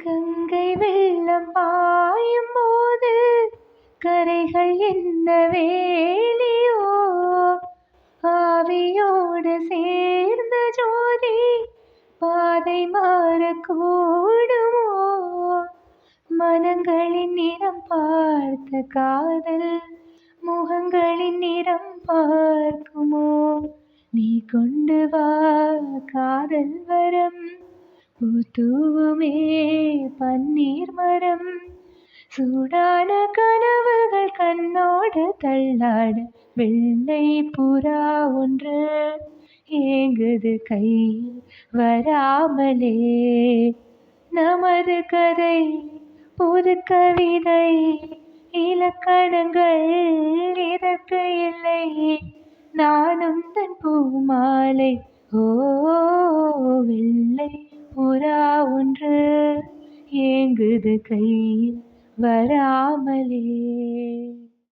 கங்கை வெள்ளம் பாயும் போது கரைகள் என்ன வேலியோ, ஆவியோடு சேர்ந்த ஜோதி பாதை மாறக்கூடுமோ. மனங்களின் நிறம் பார்த்த காதல் முகங்களின் நிறம் பார்க்குமோ. நீ கொண்டு வா காதல் வரம், பூத்தூவுமே பன்னீர் மரம். சூடான கனவுகள் கண்ணோடு தள்ளாட வெள்ளை புறா ஒன்று ஏங்குது கையில் வராமலே. நமது கதை புது கவிதை, இலக்கணங்கள் இதற்கு இல்லை. நான் உந்தன் பூமாலை. ஓ, வெள்ளை புறா ஒன்று ஏங்குது கையில் வராமலே.